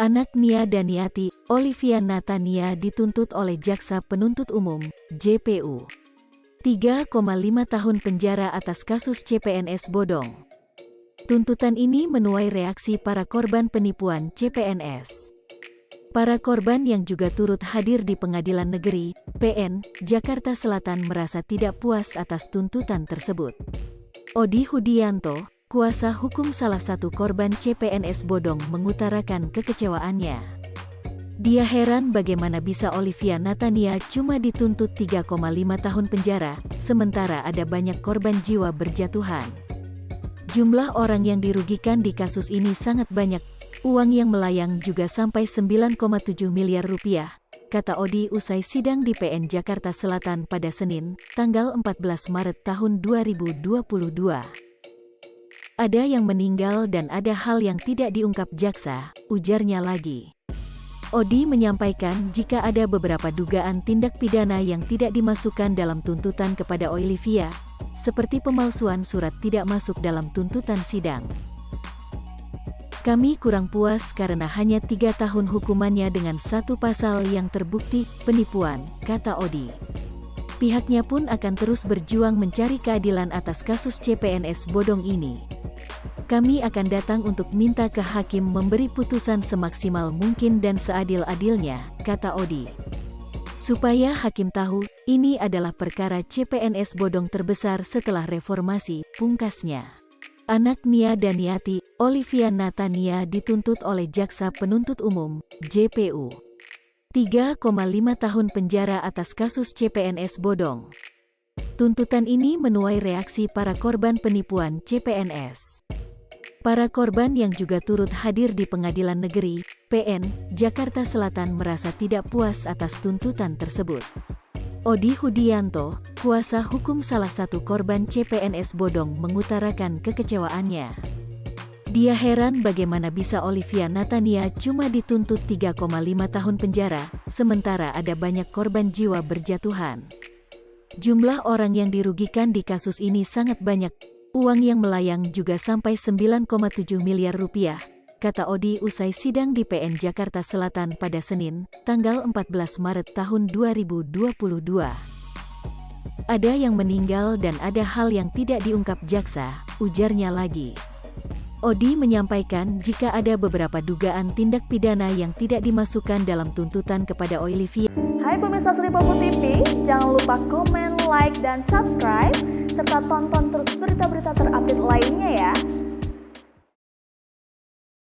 Anak Nia Daniati, Olivia Natania dituntut oleh Jaksa Penuntut Umum, JPU. 3,5 tahun penjara atas kasus CPNS bodong. Tuntutan ini menuai reaksi para korban penipuan CPNS. Para korban yang juga turut hadir di Pengadilan Negeri, PN, Jakarta Selatan merasa tidak puas atas tuntutan tersebut. Odi Hudianto, kuasa hukum salah satu korban CPNS bodong mengutarakan kekecewaannya. Dia heran bagaimana bisa Olivia Natania cuma dituntut 3,5 tahun penjara, sementara ada banyak korban jiwa berjatuhan. Jumlah orang yang dirugikan di kasus ini sangat banyak, uang yang melayang juga sampai 9,7 miliar rupiah, kata Odi usai sidang di PN Jakarta Selatan pada Senin, tanggal 14 Maret tahun 2022. Ada yang meninggal dan ada hal yang tidak diungkap jaksa, ujarnya lagi. Odi menyampaikan jika ada beberapa dugaan tindak pidana yang tidak dimasukkan dalam tuntutan kepada Olivia, seperti pemalsuan surat tidak masuk dalam tuntutan sidang. Kami kurang puas karena hanya 3 tahun hukumannya dengan satu pasal yang terbukti penipuan, kata Odi. Pihaknya pun akan terus berjuang mencari keadilan atas kasus CPNS bodong ini. Kami akan datang untuk minta ke hakim memberi putusan semaksimal mungkin dan seadil-adilnya, kata Odi. Supaya hakim tahu, ini adalah perkara CPNS bodong terbesar setelah reformasi, pungkasnya. Anak Nia Daniati, Olivia Natania dituntut oleh Jaksa Penuntut Umum, JPU. 3,5 tahun penjara atas kasus CPNS bodong. Tuntutan ini menuai reaksi para korban penipuan CPNS. Para korban yang juga turut hadir di Pengadilan Negeri, PN, Jakarta Selatan merasa tidak puas atas tuntutan tersebut. Odi Hudianto, kuasa hukum salah satu korban CPNS bodong mengutarakan kekecewaannya. Dia heran bagaimana bisa Olivia Natania cuma dituntut 3,5 tahun penjara, sementara ada banyak korban jiwa berjatuhan. Jumlah orang yang dirugikan di kasus ini sangat banyak, uang yang melayang juga sampai 9,7 miliar rupiah, kata Odi usai sidang di PN Jakarta Selatan pada Senin, tanggal 14 Maret tahun 2022. Ada yang meninggal dan ada hal yang tidak diungkap jaksa, ujarnya lagi. Odi menyampaikan jika ada beberapa dugaan tindak pidana yang tidak dimasukkan dalam tuntutan kepada Olivia. Hai pemirsa Sri Popo TV, jangan lupa komen, like, dan subscribe, serta tonton terus berita-berita terbaru